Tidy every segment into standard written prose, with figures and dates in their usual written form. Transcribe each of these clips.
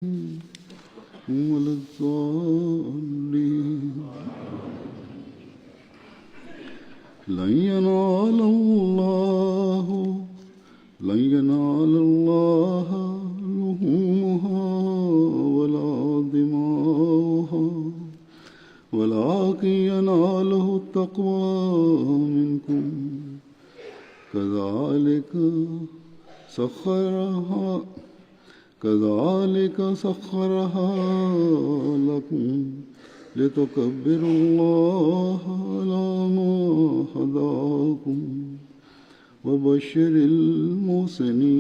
ولا الضالين لن ينال الله لن ينال الله لحومها ولا دماؤها ولكن يناله التقوى منكم كذلك سخرها لكم لتكبروا الله على ما هداكم وبشر المحسنين.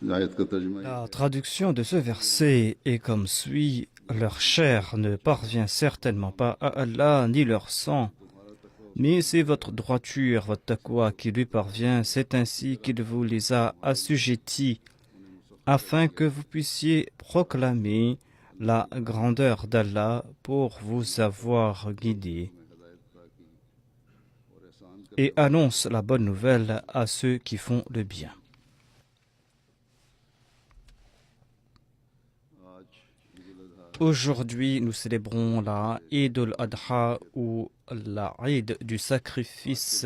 La traduction de ce verset est comme suit: leur chair ne parvient certainement pas à Allah, ni leur sang, mais c'est votre droiture, votre taqwa qui lui parvient. C'est ainsi qu'il vous les a assujettis, afin que vous puissiez proclamer la grandeur d'Allah pour vous avoir guidés, et annonce la bonne nouvelle à ceux qui font le bien. Aujourd'hui, nous célébrons la Eid al-Adha ou la Eid du sacrifice.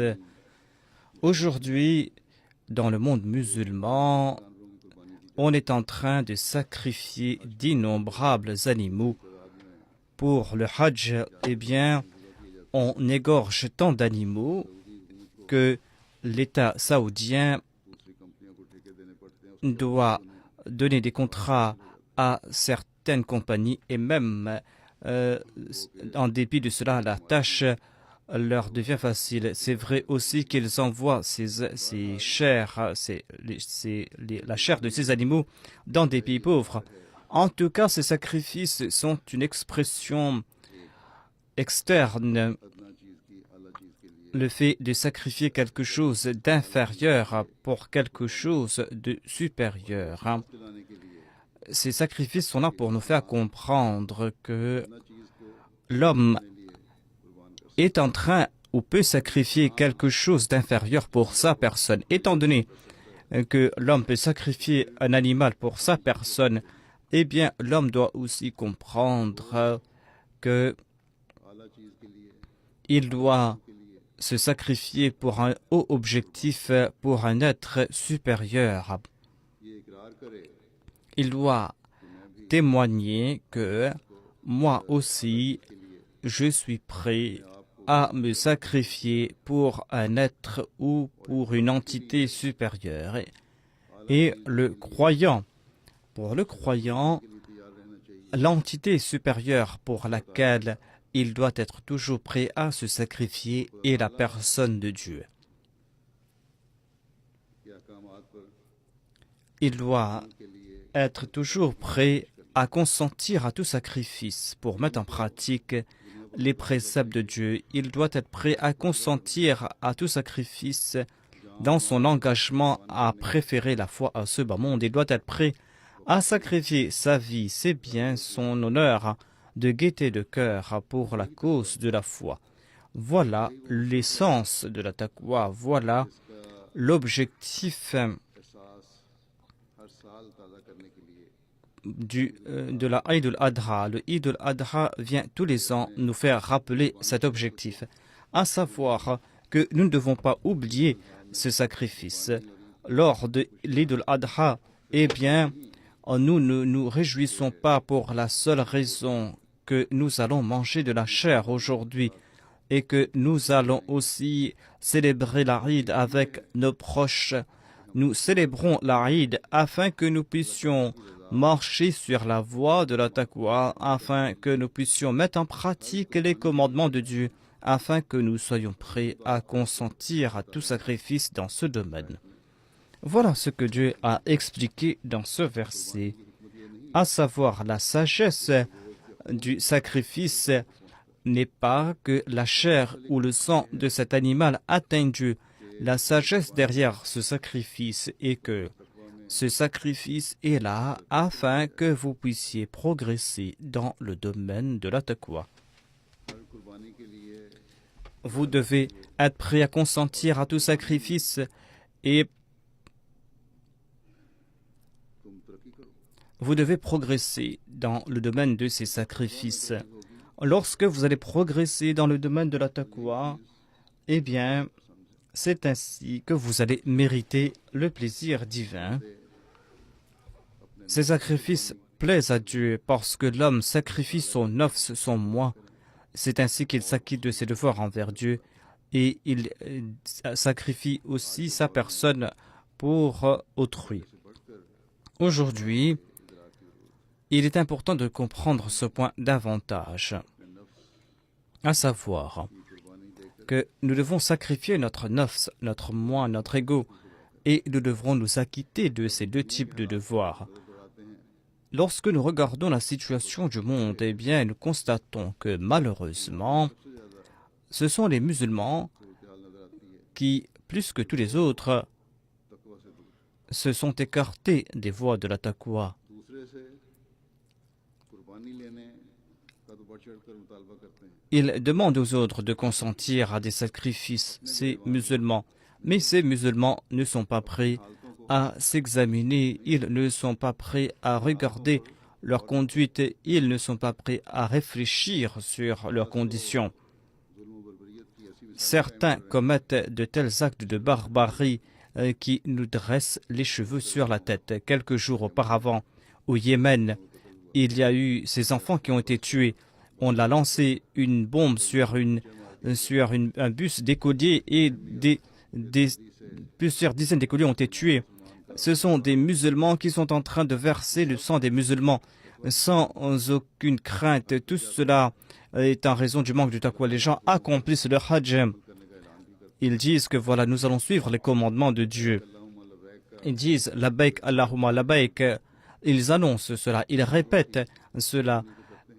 Aujourd'hui, dans le monde musulman, on est en train de sacrifier d'innombrables animaux. Pour le Hajj, eh bien, on égorge tant d'animaux que l'État saoudien doit donner des contrats à certaines compagnies et même en dépit de cela, la tâche leur devient facile. C'est vrai aussi qu'ils envoient ces chairs, la chair de ces animaux dans des pays pauvres. En tout cas, ces sacrifices sont une expression externe. Le fait de sacrifier quelque chose d'inférieur pour quelque chose de supérieur. Ces sacrifices sont là pour nous faire comprendre que l'homme est en train ou peut sacrifier quelque chose d'inférieur pour sa personne. Étant donné que l'homme peut sacrifier un animal pour sa personne, eh bien l'homme doit aussi comprendre que il doit se sacrifier pour un haut objectif, pour un être supérieur. Il doit témoigner que moi aussi, je suis prêt à me sacrifier pour un être ou pour une entité supérieure. Et pour le croyant, l'entité supérieure pour laquelle il doit être toujours prêt à se sacrifier est la personne de Dieu. Il doit être toujours prêt à consentir à tout sacrifice pour mettre en pratique les préceptes de Dieu. Il doit être prêt à consentir à tout sacrifice dans son engagement à préférer la foi à ce bas monde. Il doit être prêt à sacrifier sa vie, ses biens, son honneur, de gaieté de cœur pour la cause de la foi. Voilà l'essence de la taqwa, voilà l'objectif de la Eid al-Adha. Le Eid al-Adha vient tous les ans nous faire rappeler cet objectif, à savoir que nous ne devons pas oublier ce sacrifice. Lors de l'Eid al-Adha, eh bien, nous ne nous réjouissons pas pour la seule raison que nous allons manger de la chair aujourd'hui et que nous allons aussi célébrer la Eid avec nos proches. Nous célébrons la Eid afin que nous puissions marcher sur la voie de la taqwa, afin que nous puissions mettre en pratique les commandements de Dieu, afin que nous soyons prêts à consentir à tout sacrifice dans ce domaine. Voilà ce que Dieu a expliqué dans ce verset, à savoir la sagesse du sacrifice n'est pas que la chair ou le sang de cet animal atteigne Dieu. La sagesse derrière ce sacrifice est que ce sacrifice est là afin que vous puissiez progresser dans le domaine de la taqwa. vous devez être prêt à consentir à tout sacrifice et vous devez progresser dans le domaine de ces sacrifices. Lorsque vous allez progresser dans le domaine de la taqwa, eh bien, c'est ainsi que vous allez mériter le plaisir divin. Ces sacrifices plaisent à Dieu parce que l'homme sacrifie son nafs, son moi. C'est ainsi qu'il s'acquitte de ses devoirs envers Dieu et il sacrifie aussi sa personne pour autrui. Aujourd'hui, il est important de comprendre ce point davantage, à savoir que nous devons sacrifier notre nafs, notre moi, notre ego, et nous devrons nous acquitter de ces deux types de devoirs. Lorsque nous regardons la situation du monde, eh bien, nous constatons que malheureusement, ce sont les musulmans qui, plus que tous les autres, se sont écartés des voies de la taqwa. Ils demandent aux autres de consentir à des sacrifices, ces musulmans. Mais ces musulmans ne sont pas prêts à s'examiner, ils ne sont pas prêts à regarder leur conduite, ils ne sont pas prêts à réfléchir sur leurs conditions. Certains commettent de tels actes de barbarie qui nous dressent les cheveux sur la tête. Quelques jours auparavant, au Yémen, il y a eu ces enfants qui ont été tués. On a lancé une bombe sur un bus d'écoliers et plusieurs dizaines d'écoliers ont été tués. Ce sont des musulmans qui sont en train de verser le sang des musulmans sans aucune crainte. Tout cela est en raison du manque de taqwa. Les gens accomplissent le hajj. Ils disent que voilà, nous allons suivre les commandements de Dieu. Ils disent labbaik Allahumma labbaik. Ils annoncent cela, ils répètent cela.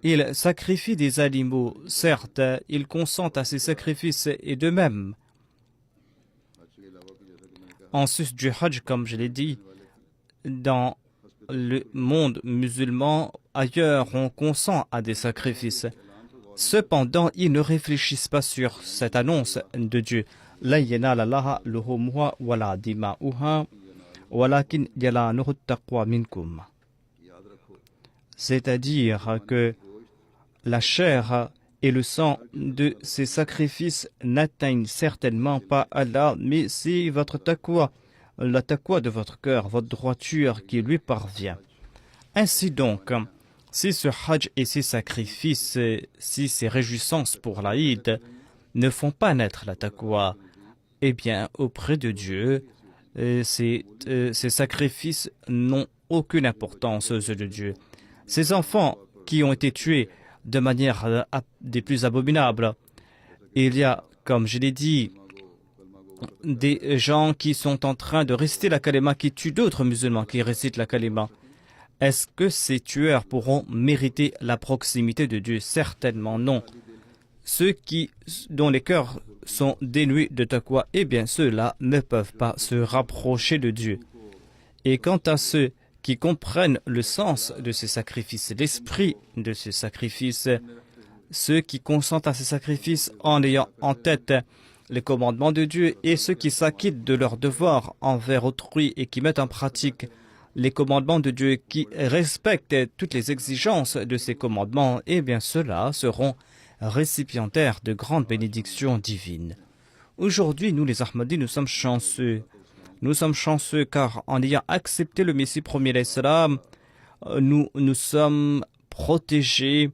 Ils sacrifient des animaux, certes, ils consentent à ces sacrifices et de même. En sus du hajj, comme je l'ai dit, dans le monde musulman, ailleurs, on consent à des sacrifices. Cependant, ils ne réfléchissent pas sur cette annonce de Dieu. La yanala Allaha luhumuha wala dima'uha walakin yanaluhu taqwa minkum. C'est-à-dire que la chair et le sang de ces sacrifices n'atteignent certainement pas Allah, mais c'est votre taqwa, la taqwa de votre cœur, votre droiture qui lui parvient. Ainsi donc, si ce hajj et ces sacrifices, si ces réjouissances pour l'Aïd ne font pas naître la taqwa, eh bien, auprès de Dieu, ces sacrifices n'ont aucune importance aux yeux de Dieu. Ces enfants qui ont été tués de manière des plus abominables, il y a, comme je l'ai dit, des gens qui sont en train de réciter la kalima, qui tuent d'autres musulmans qui récitent la kalima. Est-ce que ces tueurs pourront mériter la proximité de Dieu? Certainement non. Ceux dont les cœurs sont dénués de taqwa, eh bien ceux-là ne peuvent pas se rapprocher de Dieu. Et quant à ceux qui comprennent le sens de ces sacrifices, l'esprit de ces sacrifices, ceux qui consentent à ces sacrifices en ayant en tête les commandements de Dieu et ceux qui s'acquittent de leurs devoirs envers autrui et qui mettent en pratique les commandements de Dieu, qui respectent toutes les exigences de ces commandements, eh bien ceux-là seront récipiendaires de grandes bénédictions divines. Aujourd'hui, nous les Ahmadis, nous sommes chanceux. Nous sommes chanceux car en ayant accepté le Messie premier l'Islam, nous sommes protégés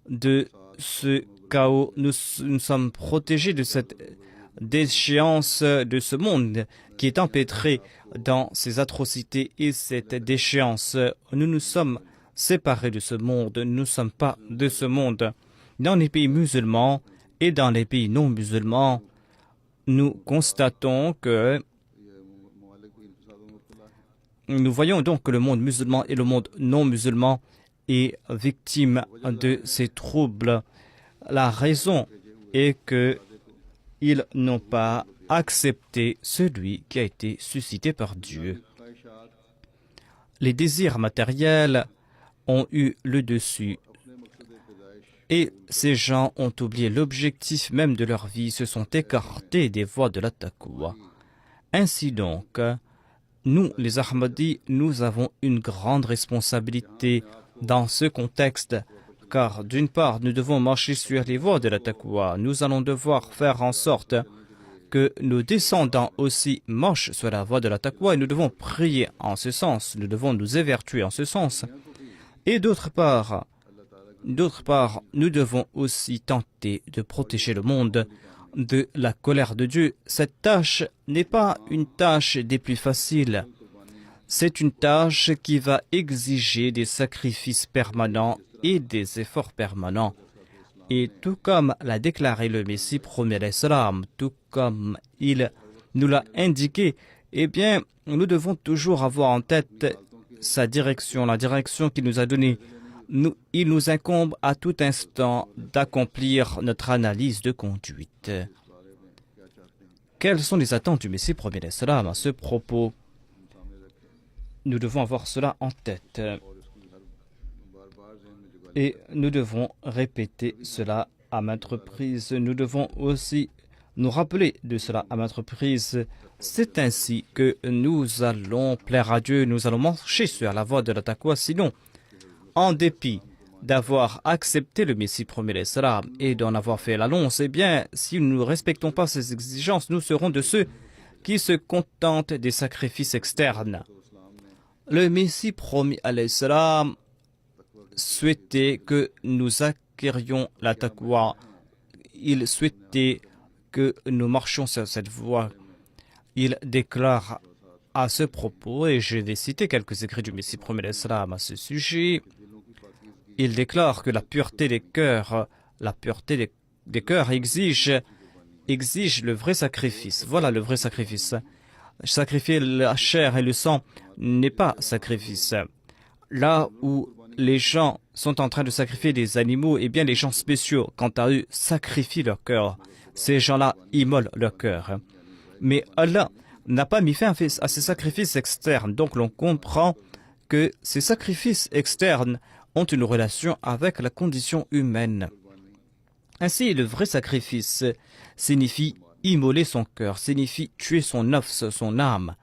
de ce chaos, nous sommes protégés de cette déchéance de ce monde qui est empêtré dans ces atrocités et cette déchéance. Nous nous sommes séparés de ce monde, nous ne sommes pas de ce monde. Dans les pays musulmans et dans les pays non musulmans, nous constatons que nous voyons donc que le monde musulman et le monde non musulman est victime de ces troubles. La raison est qu'ils n'ont pas accepté celui qui a été suscité par Dieu. Les désirs matériels ont eu le dessus Et ces gens ont oublié l'objectif même de leur vie, se sont écartés des voies de la taqwa. Ainsi donc, nous, les Ahmadis, nous avons une grande responsabilité dans ce contexte, car d'une part, nous devons marcher sur les voies de la taqwa. Nous allons devoir faire en sorte que nos descendants aussi marchent sur la voie de la taqwa et nous devons prier en ce sens, nous devons nous évertuer en ce sens. Et d'autre part, nous devons aussi tenter de protéger le monde de la colère de Dieu. Cette tâche n'est pas une tâche des plus faciles. C'est une tâche qui va exiger des sacrifices permanents et des efforts permanents. Et tout comme l'a déclaré le Messie premier l'Islam, tout comme il nous l'a indiqué, eh bien, nous devons toujours avoir en tête sa direction, la direction qu'il nous a donnée. Il nous incombe à tout instant d'accomplir notre analyse de conduite. Quelles sont les attentes du Messie premier l'Islam à ce propos? Nous devons avoir cela en tête. Et nous devons répéter cela à maintes reprises. Nous devons aussi nous rappeler de cela à maintes reprises. C'est ainsi que nous allons plaire à Dieu, nous allons marcher sur la voie de la taqwa. Sinon, en dépit d'avoir accepté le Messie premier l'Islam et d'en avoir fait l'annonce, eh bien, si nous ne respectons pas ces exigences, nous serons de ceux qui se contentent des sacrifices externes. Le Messie premier l'Islam souhaitait que nous acquérions la taqwa. Il souhaitait que nous marchions sur cette voie. Il déclare à ce propos, et je vais citer quelques écrits du Messie premier l'Islam à ce sujet, il déclare que la pureté des cœurs exige le vrai sacrifice. Voilà le vrai sacrifice. Sacrifier la chair et le sang n'est pas sacrifice. Là où les gens sont en train de sacrifier des animaux, eh bien les gens spéciaux, quant à eux, sacrifient leur cœur. Ces gens-là immolent leur cœur. Mais Allah n'a pas mis fin à ces sacrifices externes. Donc l'on comprend que ces sacrifices externes ont une relation avec la condition humaine. Ainsi, le vrai sacrifice signifie immoler son cœur, signifie tuer son nafs, son âme,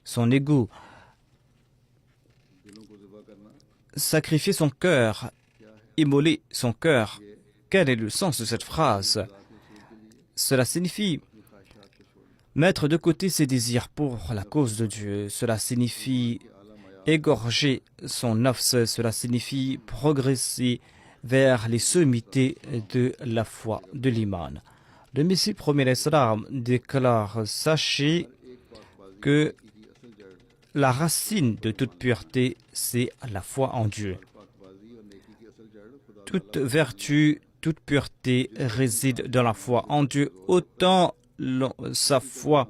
son ego. Sacrifier son cœur, immoler son cœur. Quel est le sens de cette phrase? Cela signifie mettre de côté ses désirs pour la cause de Dieu. Cela signifie égorger son nafs. Cela signifie progresser vers les sommités de la foi, de l'iman. Le Messie premier l'Islam déclare: sachez que la racine de toute pureté, c'est la foi en Dieu. Toute vertu, toute pureté réside dans la foi en Dieu. Autant sa foi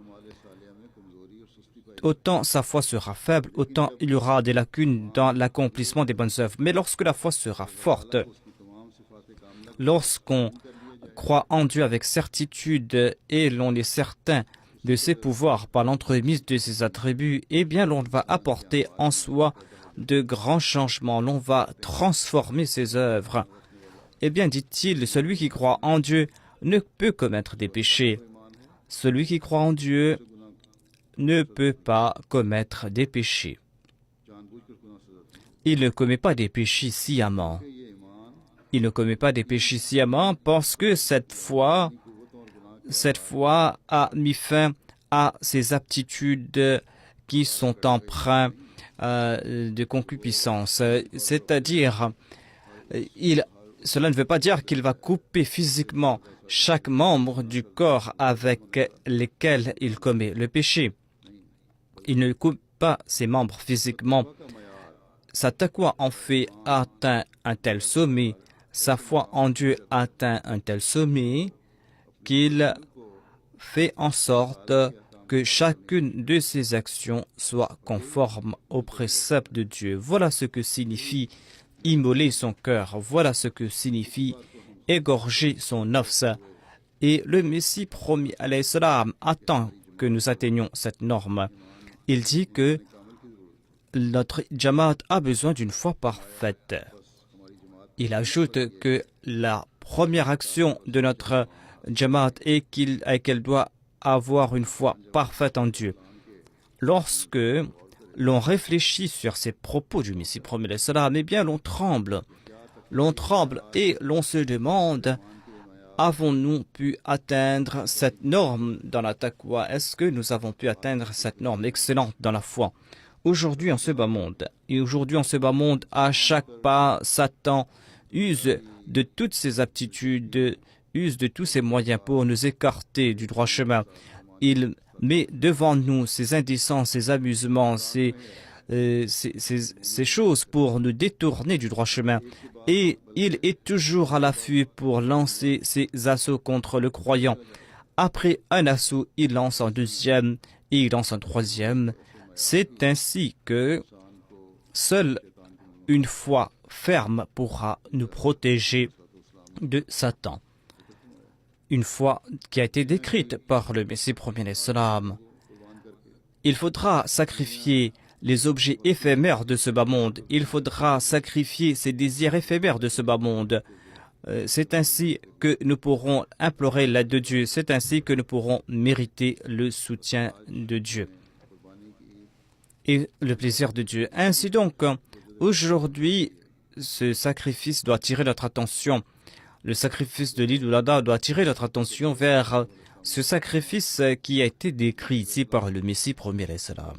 sera faible, autant il y aura des lacunes dans l'accomplissement des bonnes œuvres. Mais lorsque la foi sera forte, lorsqu'on croit en Dieu avec certitude et l'on est certain de ses pouvoirs par l'entremise de ses attributs, eh bien l'on va apporter en soi de grands changements, l'on va transformer ses œuvres. Eh bien, dit-il, celui qui croit en Dieu ne peut commettre des péchés. Celui qui croit en Dieu ne peut pas commettre des péchés. Il ne commet pas des péchés sciemment. Il ne commet pas des péchés sciemment parce que cette foi a mis fin à ses aptitudes qui sont empreintes de concupiscence. C'est-à-dire, cela ne veut pas dire qu'il va couper physiquement chaque membre du corps avec lesquels il commet le péché. Il ne coupe pas ses membres physiquement. Sa taqwa en fait atteint un tel sommet, sa foi en Dieu atteint un tel sommet qu'il fait en sorte que chacune de ses actions soit conforme aux préceptes de Dieu. Voilà ce que signifie immoler son cœur. Voilà ce que signifie égorger son nafs. Et le Messie promis alayhi salam attend que nous atteignions cette norme. Il dit que notre Jamaat a besoin d'une foi parfaite. Il ajoute que la première action de notre Jamaat est qu'elle doit avoir une foi parfaite en Dieu. Lorsque l'on réfléchit sur ces propos du Messie premier salam, eh bien l'on tremble et l'on se demande: avons-nous pu atteindre cette norme dans la taqwa? Est-ce que nous avons pu atteindre cette norme excellente dans la foi? Aujourd'hui en ce bas monde, à chaque pas, Satan use de toutes ses aptitudes, use de tous ses moyens pour nous écarter du droit chemin. Il met devant nous ces indécences, ces amusements, ces choses pour nous détourner du droit chemin. Et il est toujours à l'affût pour lancer ses assauts contre le croyant. Après un assaut, il lance un deuxième et il lance un troisième. C'est ainsi que seule une foi ferme pourra nous protéger de Satan. Une foi qui a été décrite par le Messie premier salam. Il faudra sacrifier les objets éphémères de ce bas monde. Il faudra sacrifier ces désirs éphémères de ce bas monde. C'est ainsi que nous pourrons implorer l'aide de Dieu. C'est ainsi que nous pourrons mériter le soutien de Dieu et le plaisir de Dieu. Ainsi donc, aujourd'hui, ce sacrifice doit attirer notre attention. Le sacrifice de l'Eid al-Adha doit attirer notre attention vers ce sacrifice qui a été décrit ici par le Messie premier salam.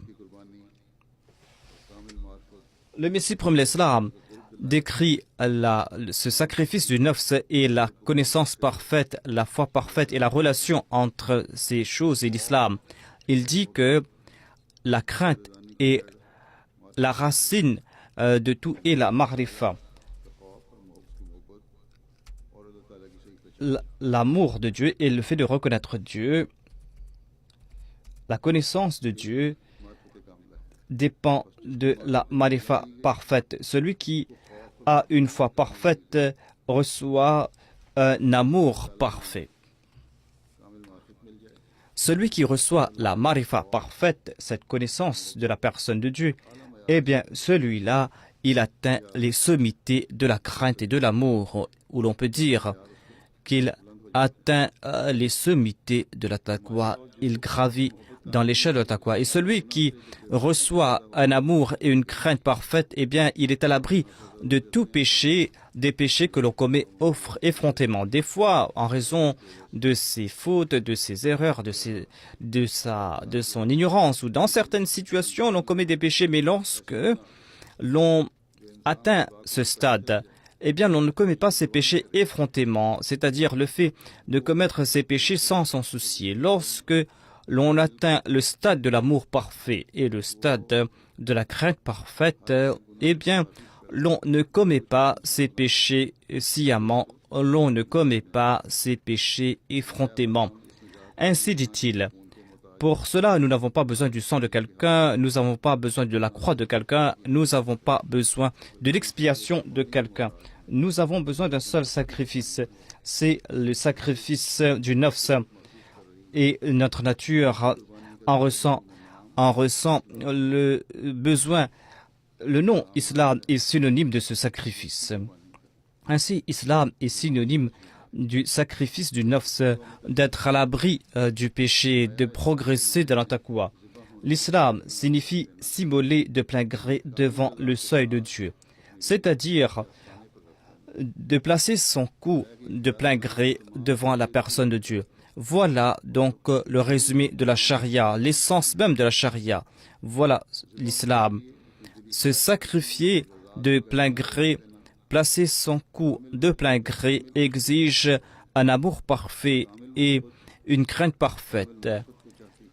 Le Messie premier salam décrit ce sacrifice du nafs et la connaissance parfaite, la foi parfaite et la relation entre ces choses et l'islam. Il dit que la crainte est la racine de tout et la ma'rifa. L'amour de Dieu et le fait de reconnaître Dieu, la connaissance de Dieu dépend de la ma'rifa parfaite. Celui qui a une foi parfaite reçoit un amour parfait. Celui qui reçoit la ma'rifa parfaite, cette connaissance de la personne de Dieu, eh bien celui-là, il atteint les sommités de la crainte et de l'amour, où l'on peut dire qu'il atteint les sommités de la taqwa, il gravit dans l'échelle de la taqwa. Et celui qui reçoit un amour et une crainte parfaite, eh bien, il est à l'abri de tout péché, des péchés que l'on commet effrontément. Des fois, en raison de ses fautes, de ses erreurs, de son ignorance, ou dans certaines situations, l'on commet des péchés, mais lorsque l'on atteint ce stade, eh bien, l'on ne commet pas ces péchés effrontément, c'est-à-dire le fait de commettre ces péchés sans s'en soucier. Lorsque l'on atteint le stade de l'amour parfait et le stade de la crainte parfaite, eh bien, l'on ne commet pas ces péchés sciemment, l'on ne commet pas ces péchés effrontément. Ainsi dit-il. Pour cela, nous n'avons pas besoin du sang de quelqu'un, nous n'avons pas besoin de la croix de quelqu'un, nous n'avons pas besoin de l'expiation de quelqu'un. Nous avons besoin d'un seul sacrifice, c'est le sacrifice du nafs. Et notre nature en ressent le besoin. Le nom islam est synonyme de ce sacrifice. Ainsi, islam est synonyme du sacrifice du nafs, d'être à l'abri du péché, de progresser dans la taqwa. L'islam signifie s'immoler de plein gré devant le seuil de Dieu, c'est-à-dire de placer son cou de plein gré devant la personne de Dieu. Voilà donc le résumé de la charia, l'essence même de la charia. Voilà l'islam. Se sacrifier de plein gré, placer son cou de plein gré exige un amour parfait et une crainte parfaite.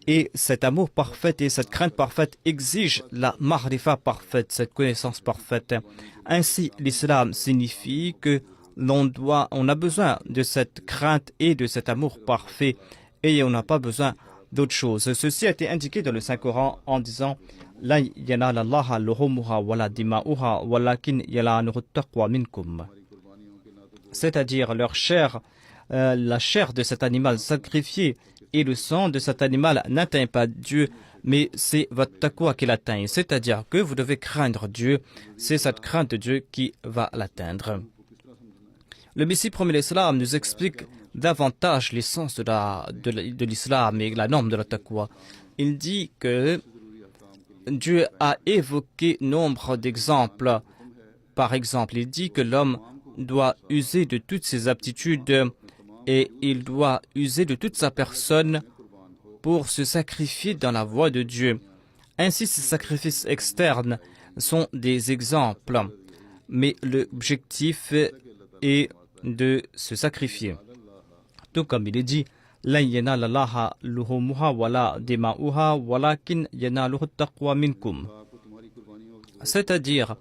Et cet amour parfait et cette crainte parfaite exigent la ma'rifa parfaite, cette connaissance parfaite. Ainsi, l'islam signifie que on a besoin de cette crainte et de cet amour parfait et on n'a pas besoin d'autre chose. Ceci a été indiqué dans le Saint-Coran en disant La yanala Allaha luhumuha wala dima'uha walakin yalanuhu taqwa minkum. C'est-à-dire la chair de cet animal sacrifié et le sang de cet animal n'atteint pas Dieu, mais c'est votre taqwa qui l'atteint. C'est-à-dire que vous devez craindre Dieu, c'est cette crainte de Dieu qui va l'atteindre. Le Messie premier l'Islam nous explique davantage l'essence de l'islam et la norme de la taqwa. Il dit que Dieu a évoqué nombre d'exemples. Par exemple, il dit que l'homme doit user de toutes ses aptitudes et il doit user de toute sa personne pour se sacrifier dans la voie de Dieu. Ainsi, ces sacrifices externes sont des exemples, mais l'objectif est de se sacrifier. Tout comme il est dit, لن ينال الله لحومها ولا دماؤها ولكن يناله التقوى منكم. C'est-à-dire,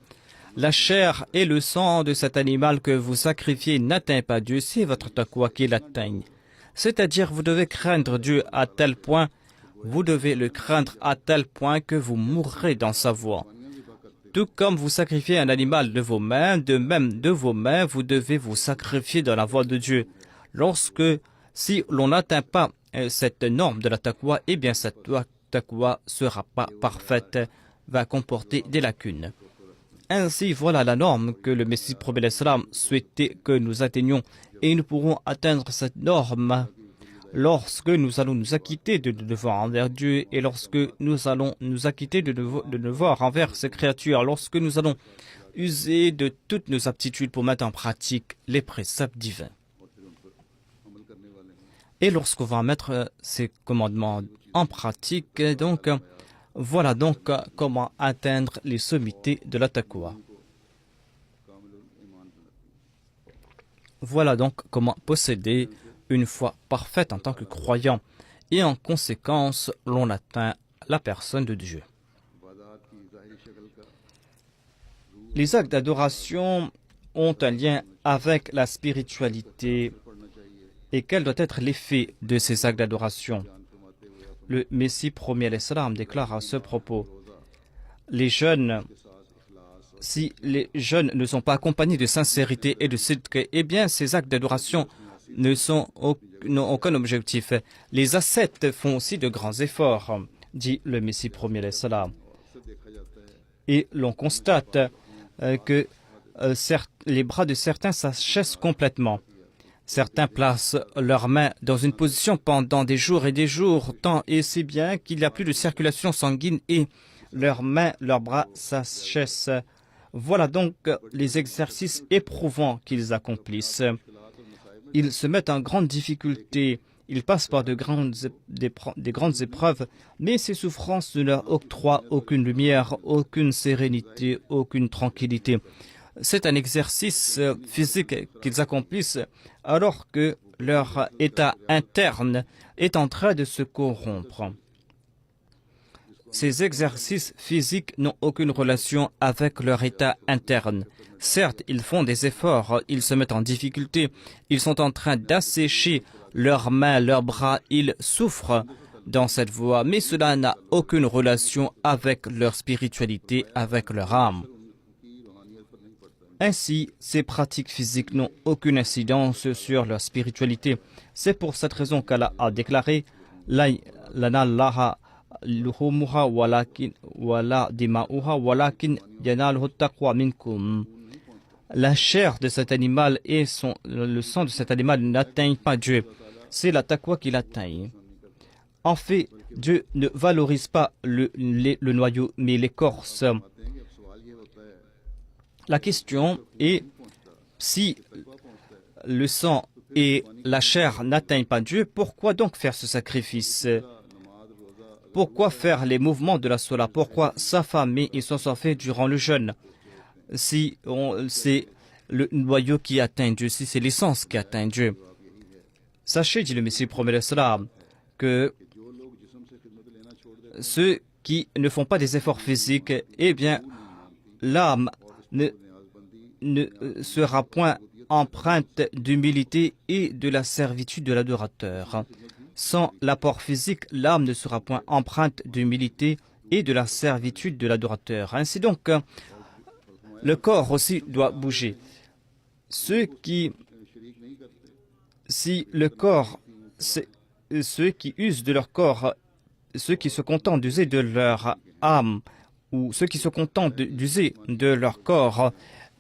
la chair et le sang de cet animal que vous sacrifiez n'atteint pas Dieu, c'est votre taqwa qui l'atteigne. C'est-à-dire, vous devez craindre Dieu à tel point, vous devez le craindre à tel point que vous mourrez dans sa voie. Tout comme vous sacrifiez un animal de vos mains, de même de vos mains, vous devez vous sacrifier dans la voie de Dieu. Si l'on n'atteint pas cette norme de la taqwa, eh bien cette taqwa sera pas parfaite, va comporter des lacunes. Ainsi, voilà la norme que le Messie prophète l'Islam souhaitait que nous atteignions, et nous pourrons atteindre cette norme lorsque nous allons nous acquitter de nos devoirs envers Dieu et lorsque nous allons nous acquitter de nos devoirs envers ses créatures, lorsque nous allons user de toutes nos aptitudes pour mettre en pratique les préceptes divins. Et lorsqu'on va mettre ces commandements en pratique, donc, voilà donc comment atteindre les sommités de la taqwa. Voilà donc comment posséder une foi parfaite en tant que croyant. Et en conséquence, l'on atteint la personne de Dieu. Les actes d'adoration ont un lien avec la spiritualité. Et quel doit être l'effet de ces actes d'adoration? Le Messie premier l'Islam déclare à ce propos, si les jeunes ne sont pas accompagnés de sincérité et de sidq, eh bien ces actes d'adoration n'ont aucun objectif. Les ascètes font aussi de grands efforts, dit le Messie premier l'Islam. Et l'on constate que les bras de certains s'achèvent complètement. Certains placent leurs mains dans une position pendant des jours et des jours, tant et si bien qu'il n'y a plus de circulation sanguine et leurs mains, leurs bras s'achèvent. Voilà donc les exercices éprouvants qu'ils accomplissent. Ils se mettent en grande difficulté, ils passent par des grandes épreuves, mais ces souffrances ne leur octroient aucune lumière, aucune sérénité, aucune tranquillité. C'est un exercice physique qu'ils accomplissent alors que leur état interne est en train de se corrompre. Ces exercices physiques n'ont aucune relation avec leur état interne. Certes, ils font des efforts, ils se mettent en difficulté, ils sont en train d'assécher leurs mains, leurs bras, ils souffrent dans cette voie, mais cela n'a aucune relation avec leur spiritualité, avec leur âme. Ainsi, ces pratiques physiques n'ont aucune incidence sur leur spiritualité. C'est pour cette raison qu'Allah a déclaré La yanallaha luhumuha wala dima'uha walakin yanaluhu taqwa minkum. La chair de cet animal et le sang de cet animal n'atteignent pas Dieu. C'est la taqwa qui l'atteint. En fait, Dieu ne valorise pas le noyau, mais l'écorce. La question est, si le sang et la chair n'atteignent pas Dieu, pourquoi donc faire ce sacrifice? Pourquoi faire les mouvements de la sola? Pourquoi s'affamer et s'ensorfler durant le jeûne? Si c'est le noyau qui atteint Dieu, si c'est l'essence qui atteint Dieu. Sachez, dit le Messie prophète l'Islam, que ceux qui ne font pas des efforts physiques, eh bien, l'âme ne sera point empreinte d'humilité et de la servitude de l'adorateur. Sans l'apport physique, l'âme ne sera point empreinte d'humilité et de la servitude de l'adorateur. Ainsi donc, le corps aussi doit bouger. Ceux qui usent de leur corps, ceux qui se contentent d'user de leur âme, ou ceux qui se contentent d'user de leur corps,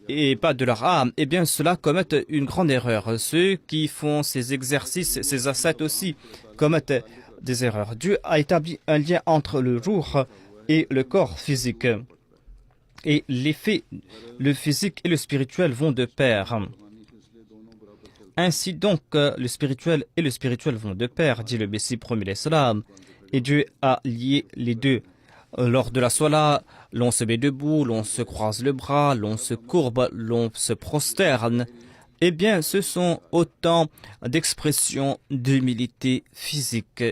et pas de leur âme, eh bien ceux-là commettent une grande erreur. Ceux qui font ces exercices, ces ascètes aussi, commettent des erreurs. Dieu a établi un lien entre le ruh et le corps physique. Et l'effet, le physique et le spirituel vont de pair. Ainsi donc, le spirituel et le spirituel vont de pair, dit le Messie premier l'Islam. Et Dieu a lié les deux. Lors de la Salat, l'on se met debout, l'on se croise le bras, l'on se courbe, l'on se prosterne. Eh bien, ce sont autant d'expressions d'humilité physique.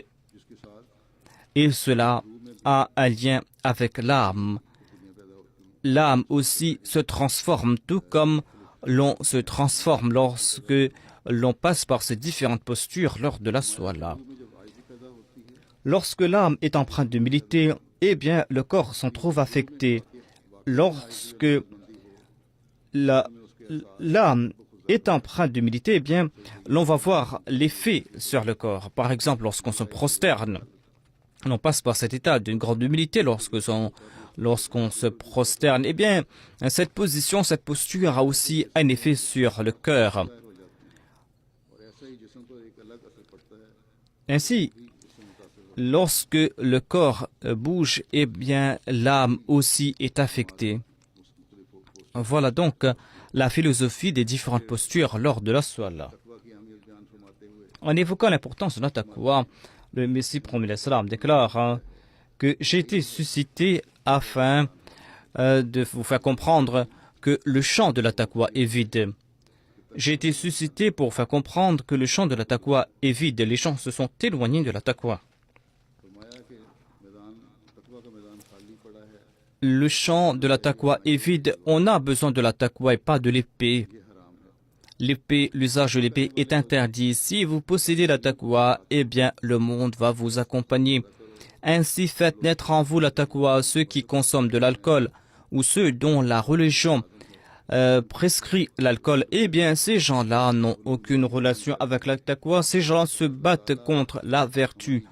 Et cela a un lien avec l'âme. L'âme aussi se transforme, tout comme l'on se transforme lorsque l'on passe par ces différentes postures lors de la Salat. Lorsque l'âme est empreinte d'humilité, eh bien, le corps s'en trouve affecté. Lorsque l'âme est empreinte d'humilité, eh bien, l'on va voir l'effet sur le corps. Par exemple, lorsqu'on se prosterne, on passe par cet état d'une grande humilité lorsqu'on se prosterne. Eh bien, cette position, cette posture a aussi un effet sur le cœur. Ainsi, lorsque le corps bouge, eh bien, l'âme aussi est affectée. Voilà donc la philosophie des différentes postures lors de la Salat. En évoquant l'importance de la taqwa, le Messie promet l'Islam déclare que j'ai été suscité afin de vous faire comprendre que le champ de la taqwa est vide. J'ai été suscité pour faire comprendre que le champ de la taqwa est vide. Les gens se sont éloignés de la taqwa. Le champ de la taqwa est vide. On a besoin de la taqwa et pas de l'épée. L'épée, l'usage de l'épée est interdit. Si vous possédez la taqwa, eh bien, le monde va vous accompagner. Ainsi, faites naître en vous la taqwa. Ceux qui consomment de l'alcool ou ceux dont la religion prescrit l'alcool, eh bien, ces gens-là n'ont aucune relation avec la taqwa. Ces gens se battent contre la vertu.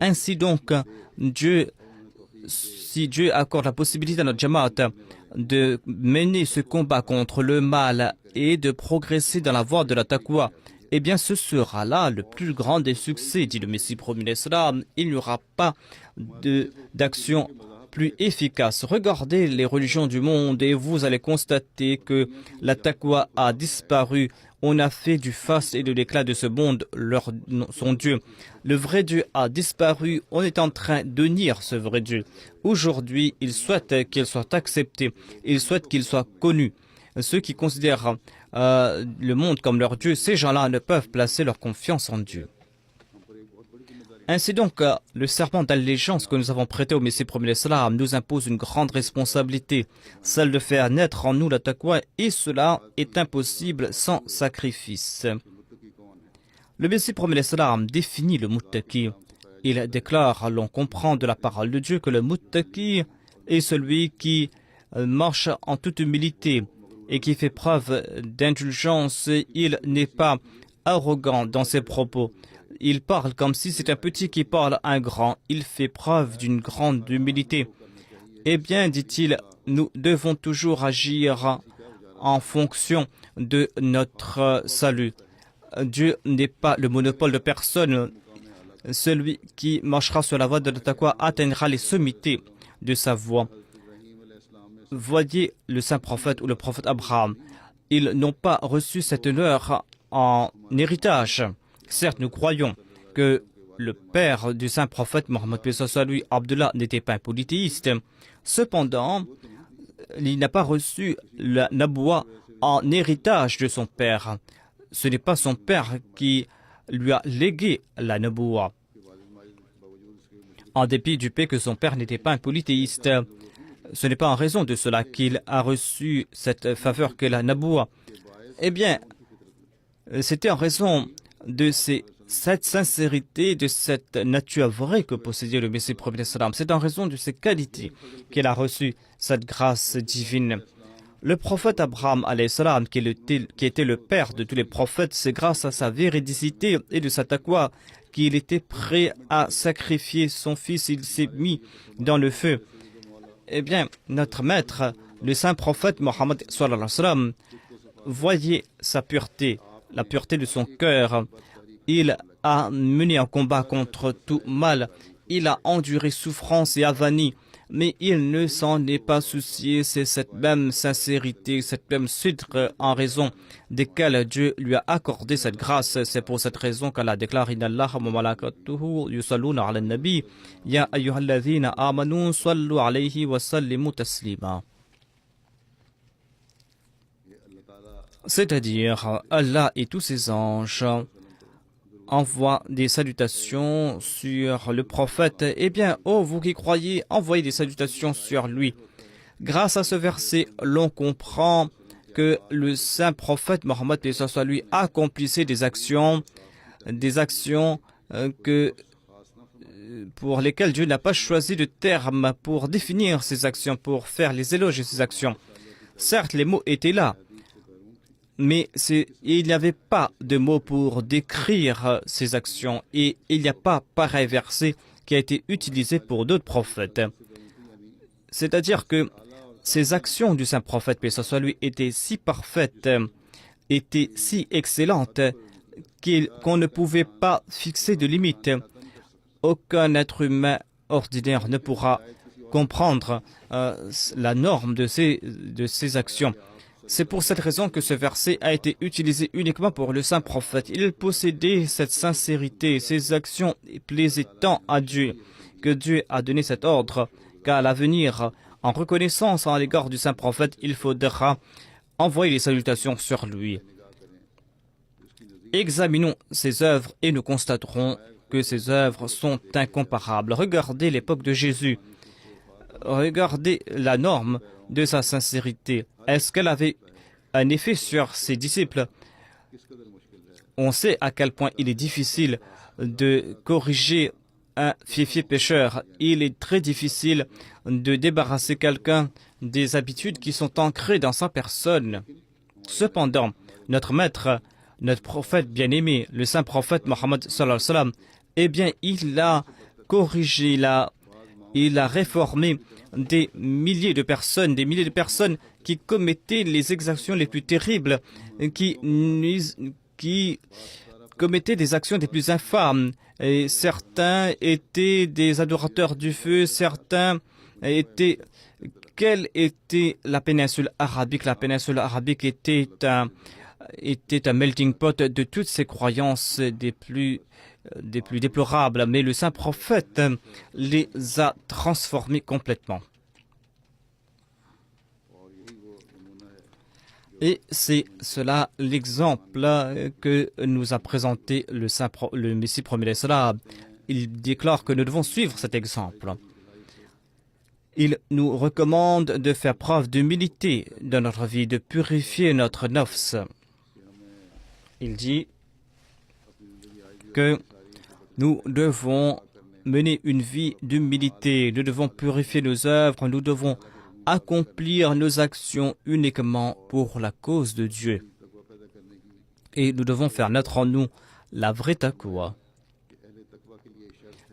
Ainsi donc, si Dieu accorde la possibilité à notre Jamaat de mener ce combat contre le mal et de progresser dans la voie de la taqwa, eh bien ce sera là le plus grand des succès, dit le Messie promis l'Islam. Il n'y aura pas d'action plus efficace. Regardez les religions du monde et vous allez constater que la taqwa a disparu. On a fait du faste et de l'éclat de ce monde son Dieu. Le vrai Dieu a disparu. On est en train de nier ce vrai Dieu. Aujourd'hui, ils souhaitent qu'il soit accepté. Ils souhaitent qu'il soit connu. Ceux qui considèrent le monde comme leur Dieu, ces gens-là ne peuvent placer leur confiance en Dieu. Ainsi donc, le serment d'allégeance que nous avons prêté au Messie premier l'Islam nous impose une grande responsabilité, celle de faire naître en nous la taqwa, et cela est impossible sans sacrifice. Le Messie premier l'Islam définit le muttaqi. Il déclare, l'on comprend de la parole de Dieu que le muttaqi est celui qui marche en toute humilité et qui fait preuve d'indulgence. Il n'est pas arrogant dans ses propos. Il parle comme si c'est un petit qui parle à un grand. Il fait preuve d'une grande humilité. Eh bien, dit-il, nous devons toujours agir en fonction de notre salut. Dieu n'est pas le monopole de personne. Celui qui marchera sur la voie de la taqwa atteindra les sommités de sa voie. Voyez le saint prophète ou le prophète Abraham. Ils n'ont pas reçu cet honneur en héritage. Certes, nous croyons que le père du saint prophète Mohammed lui, Abdullah, n'était pas un polythéiste. Cependant, il n'a pas reçu la naboua en héritage de son père. Ce n'est pas son père qui lui a légué la naboua. En dépit du fait que son père n'était pas un polythéiste, ce n'est pas en raison de cela qu'il a reçu cette faveur que la naboua. Eh bien, c'était en raison de cette sincérité, de cette nature vraie que possédait le Messie premier l'Islam. C'est en raison de ces qualités qu'il a reçu cette grâce divine. Le prophète Abraham, qui était le père de tous les prophètes, c'est grâce à sa véridicité et de sa taqwa qu'il était prêt à sacrifier son fils. Il s'est mis dans le feu. Eh bien, notre maître le saint prophète Mohammed sallallahu alayhi wa sallam voyait sa pureté, la pureté de son cœur. Il a mené un combat contre tout mal. Il a enduré souffrance et avanie. Mais il ne s'en est pas soucié. C'est cette même sincérité, cette même sidq en raison desquelles Dieu lui a accordé cette grâce. C'est pour cette raison qu'Allah déclare Inna Allah wa malaikatuhu yusalluna ala nabi ya ayyuhalladhina amanu sallu alayhi wa sallimu taslima. C'est-à-dire, Allah et tous ses anges envoient des salutations sur le prophète. Eh bien, ô vous qui croyez, envoyez des salutations sur lui. Grâce à ce verset, l'on comprend que le saint prophète Mohammed lui accomplissait des actions pour lesquelles Dieu n'a pas choisi de terme pour définir ces actions, pour faire les éloges de ces actions. Certes, les mots étaient là, mais il n'y avait pas de mots pour décrire ces actions et il n'y a pas pareil verset qui a été utilisé pour d'autres prophètes. C'est-à-dire que ces actions du saint prophète, paix soit lui, étaient si parfaites, étaient si excellentes qu'on ne pouvait pas fixer de limite. Aucun être humain ordinaire ne pourra comprendre la norme de ces actions. C'est pour cette raison que ce verset a été utilisé uniquement pour le saint prophète. Il possédait cette sincérité, ses actions plaisaient tant à Dieu que Dieu a donné cet ordre qu'à l'avenir, en reconnaissance à l'égard du saint prophète, il faudra envoyer les salutations sur lui. Examinons ses œuvres et nous constaterons que ses œuvres sont incomparables. Regardez l'époque de Jésus. Regardez la norme de sa sincérité. Est-ce qu'elle avait un effet sur ses disciples? On sait à quel point il est difficile de corriger un fiefé pécheur. Il est très difficile de débarrasser quelqu'un des habitudes qui sont ancrées dans sa personne. Cependant, notre maître, notre prophète bien-aimé, le saint prophète Mohammed sallallahu alayhi wa sallam, eh bien, il a corrigé, il a réformé des milliers de personnes qui commettaient les exactions les plus terribles, qui commettaient des actions des plus infâmes. Et certains étaient des adorateurs du feu, certains étaient... Quelle était la péninsule arabique? La péninsule arabique était un melting pot de toutes ces croyances des plus déplorables, mais le saint prophète les a transformés complètement. Et c'est cela l'exemple que nous a présenté le Messie premier salam. Il déclare que nous devons suivre cet exemple. Il nous recommande de faire preuve d'humilité dans notre vie, de purifier notre nafs. Il dit que nous devons mener une vie d'humilité, nous devons purifier nos œuvres, nous devons accomplir nos actions uniquement pour la cause de Dieu. Et nous devons faire naître en nous la vraie taqwa.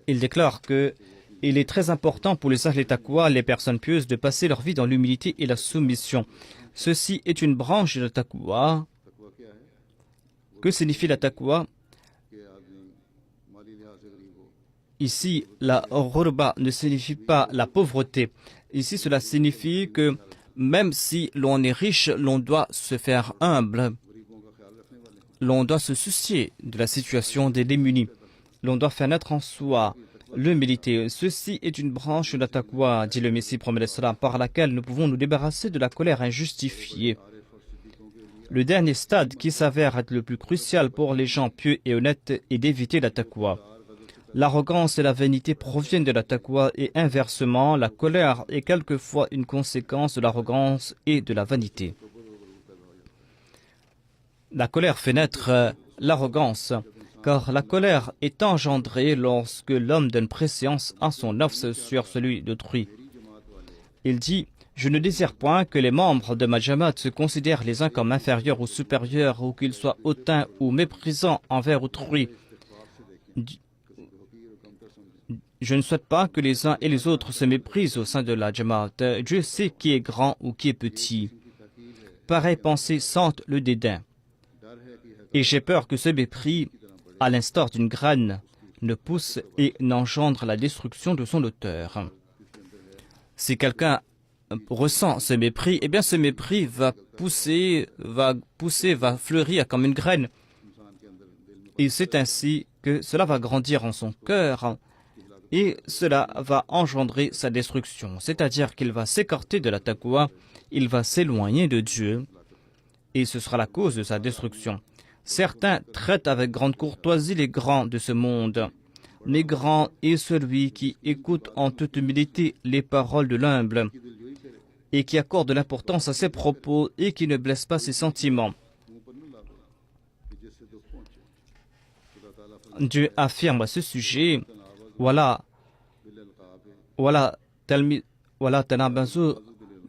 Il déclare que il est très important pour les ahl taqwa, les personnes pieuses, de passer leur vie dans l'humilité et la soumission. Ceci est une branche de la taqwa. Que signifie la taqwa? Ici, la ghurba ne signifie pas la pauvreté. Ici, cela signifie que même si l'on est riche, l'on doit se faire humble. L'on doit se soucier de la situation des démunis. L'on doit faire naître en soi l'humilité. Ceci est une branche de la taqwa, dit le Messie promet salam, par laquelle nous pouvons nous débarrasser de la colère injustifiée. Le dernier stade qui s'avère être le plus crucial pour les gens pieux et honnêtes est d'éviter la taqwa. L'arrogance et la vanité proviennent de la taqwa et inversement, la colère est quelquefois une conséquence de l'arrogance et de la vanité. La colère fait naître l'arrogance, car la colère est engendrée lorsque l'homme donne préséance à son nafs sur celui d'autrui. Il dit: je ne désire point que les membres de ma jamaat se considèrent les uns comme inférieurs ou supérieurs, ou qu'ils soient hautains ou méprisants envers autrui. je ne souhaite pas que les uns et les autres se méprisent au sein de la Jamaat. Dieu sait qui est grand ou qui est petit. Pareille pensée sente le dédain. Et j'ai peur que ce mépris, à l'instar d'une graine, ne pousse et n'engendre la destruction de son auteur. Si quelqu'un ressent ce mépris, eh bien ce mépris va fleurir comme une graine. Et c'est ainsi que cela va grandir en son cœur et cela va engendrer sa destruction. C'est-à-dire qu'il va s'écarter de la taqwa, il va s'éloigner de Dieu et ce sera la cause de sa destruction. Certains traitent avec grande courtoisie les grands de ce monde. Mais grand est celui qui écoute en toute humilité les paroles de l'humble et qui accorde l'importance à ses propos et qui ne blesse pas ses sentiments. Dieu affirme à ce sujet, voilà tanabazu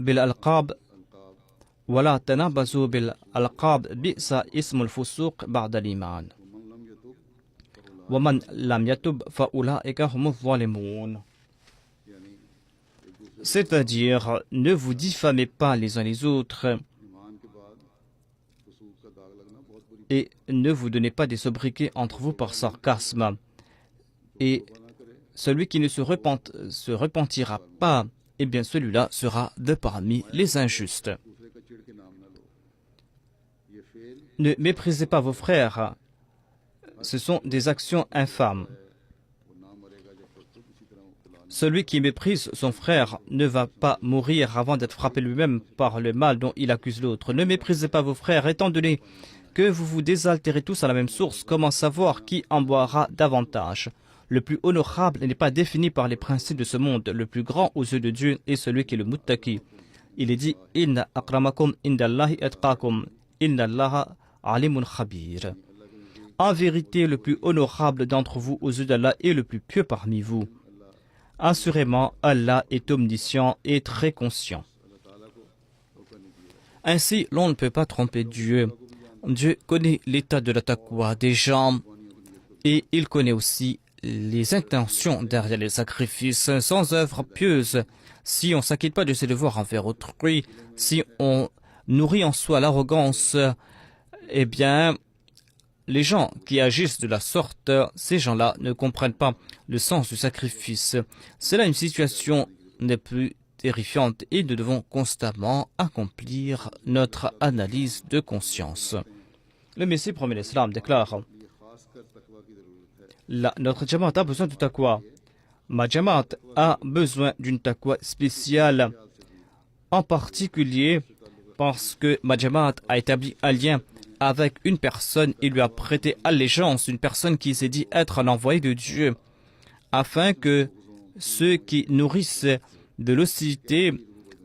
bil alqab wala tanabazu bil alqab bi'sa ismul fusuq ba'da l'iman. وَمَنْ لَمْ يَتُبْ فَأُولَٰئِكَ هُمُ الظَّالِمُونَ. C'est-à-dire, ne vous diffamez pas les uns les autres et ne vous donnez pas des sobriquets entre vous par sarcasme. Et celui qui ne se repentira pas, eh bien celui-là sera de parmi les injustes. Ne méprisez pas vos frères. Ce sont des actions infâmes. Celui qui méprise son frère ne va pas mourir avant d'être frappé lui-même par le mal dont il accuse l'autre. Ne méprisez pas vos frères, étant donné que vous vous désaltérez tous à la même source. Comment savoir qui en boira davantage? Le plus honorable n'est pas défini par les principes de ce monde. Le plus grand aux yeux de Dieu est celui qui est le muttaqi. Il est dit « Inna akramakum indallahi atqakum, inna allaha alimun khabir ». En vérité, le plus honorable d'entre vous aux yeux d'Allah est le plus pieux parmi vous. Assurément, Allah est omniscient et très conscient. Ainsi, l'on ne peut pas tromper Dieu. Dieu connaît l'état de la taqwa des gens et il connaît aussi les intentions derrière les sacrifices. Sans œuvre pieuse, si on ne s'acquitte pas de ses devoirs envers autrui, si on nourrit en soi l'arrogance, eh bien, les gens qui agissent de la sorte, ces gens-là ne comprennent pas le sens du sacrifice. C'est là une situation des plus terrifiantes et nous devons constamment accomplir notre analyse de conscience. Le Messie promet l'Islam déclare notre Jamaat a besoin de taqwa. Ma Jamaat a besoin d'une taqwa spéciale, en particulier parce que ma Jamaat a établi un lien avec une personne et lui a prêté allégeance, une personne qui s'est dit être un envoyé de Dieu, afin que ceux qui nourrissent de l'hostilité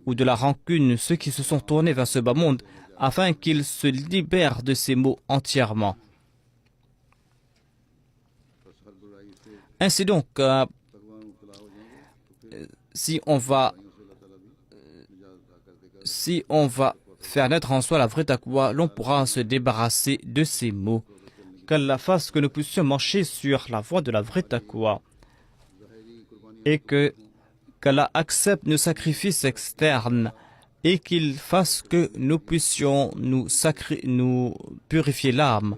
ou de la rancune, ceux qui se sont tournés vers ce bas monde, afin qu'ils se libèrent de ces maux entièrement. Ainsi donc, si on va faire naître en soi la vraie taqwa, l'on pourra se débarrasser de ces maux. Qu'Allah fasse que nous puissions marcher sur la voie de la vraie taqwa et qu'Allah accepte nos sacrifices externes et qu'il fasse que nous puissions nous purifier l'âme.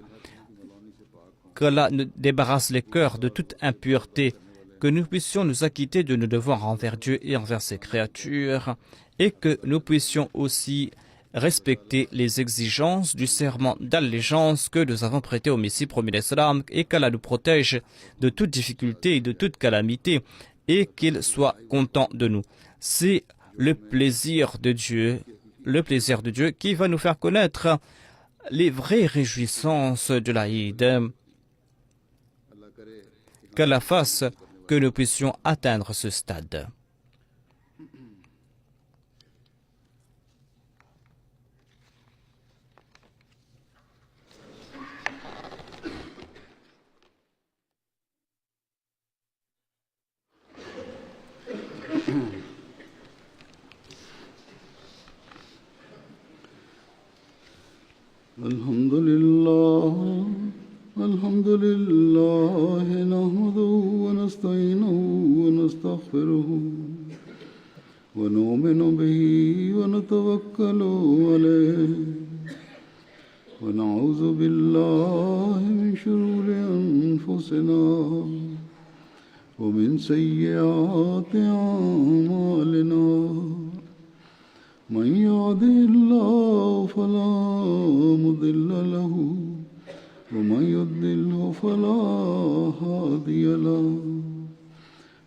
Qu'Allah nous débarrasse les cœurs de toute impureté, que nous puissions nous acquitter de nos devoirs envers Dieu et envers ses créatures et que nous puissions aussi respecter les exigences du serment d'allégeance que nous avons prêté au Messie promis l'Islam et qu'Allah nous protège de toute difficulté et de toute calamité et qu'il soit content de nous. C'est le plaisir de Dieu qui va nous faire connaître les vraies réjouissances de l'Aïd. Qu'Allah fasse que nous puissions atteindre ce stade. الحمد لله نحمده ونستعينه ونؤمن به ونتوكل عليه ونعوذ بالله من شرور أنفسنا ومن سيئات أعمالنا من يهده الله فلا مضل له ومن يضلل فلا هادي له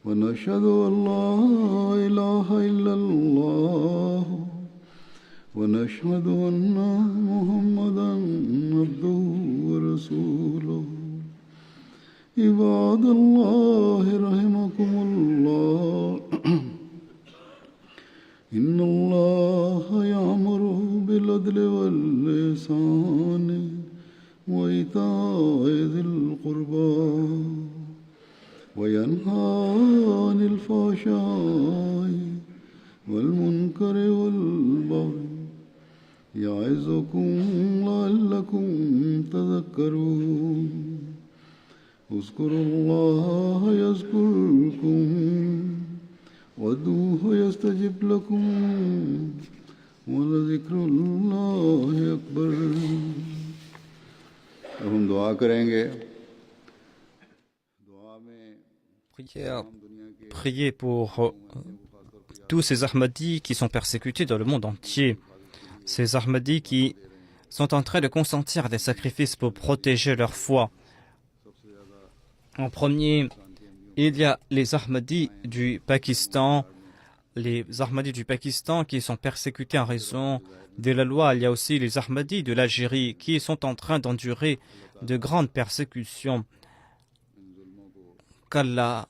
ونشهد أن لا إله إلا الله ونشهد أن محمدا عبده ورسوله عباد الله رحمكم الله إن الله يأمر بالعدل والإحسان وإيتاء ذي القربى وينهى عن الفحشاء والمنكر والبغي يعظكم لعلكم تذكرون اذكروا الله يذكركم وادعوه يستجب لكم ولذكر الله أكبر. अब हम दुआ करेंगे. Priez pour tous ces Ahmadis qui sont persécutés dans le monde entier. Ces Ahmadis qui sont en train de consentir des sacrifices pour protéger leur foi. En premier, il y a les Ahmadis du Pakistan. Les Ahmadis du Pakistan qui sont persécutés en raison de la loi. Il y a aussi les Ahmadis de l'Algérie qui sont en train d'endurer de grandes persécutions. Qu'Allah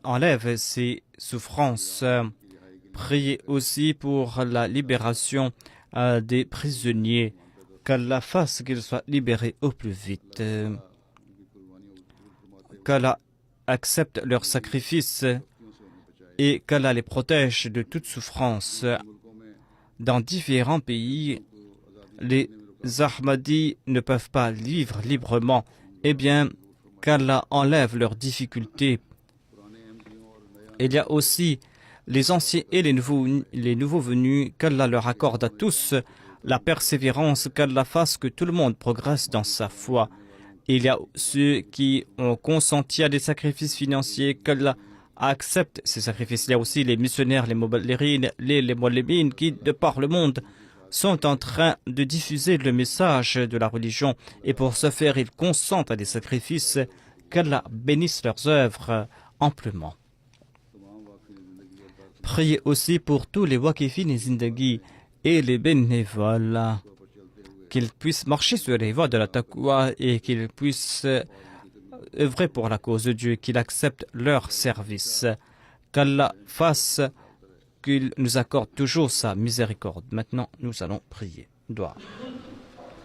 enlève ces souffrances. Priez aussi pour la libération des prisonniers. Qu'Allah fasse qu'ils soient libérés au plus vite. Qu'Allah accepte leur sacrifice et qu'Allah les protège de toute souffrance. Dans différents pays, les Ahmadis ne peuvent pas vivre librement. Eh bien, qu'Allah enlève leurs difficultés. Il y a aussi les anciens et les nouveaux venus, qu'Allah leur accorde à tous la persévérance, qu'Allah fasse que tout le monde progresse dans sa foi. Il y a ceux qui ont consenti à des sacrifices financiers, qu'Allah accepte ces sacrifices. Il y a aussi les missionnaires, les muballighin, les muallimines qui, de par le monde, sont en train de diffuser le message de la religion. Et pour ce faire, ils consentent à des sacrifices. Qu'Allah bénisse leurs œuvres amplement. Priez aussi pour tous les Waqifin et Zindagi et les bénévoles, qu'ils puissent marcher sur les voies de la taqwa et qu'ils puissent œuvrer pour la cause de Dieu, qu'il accepte leur service. Qu'Allah fasse qu'il nous accorde toujours sa miséricorde. Maintenant, nous allons prier. Doua.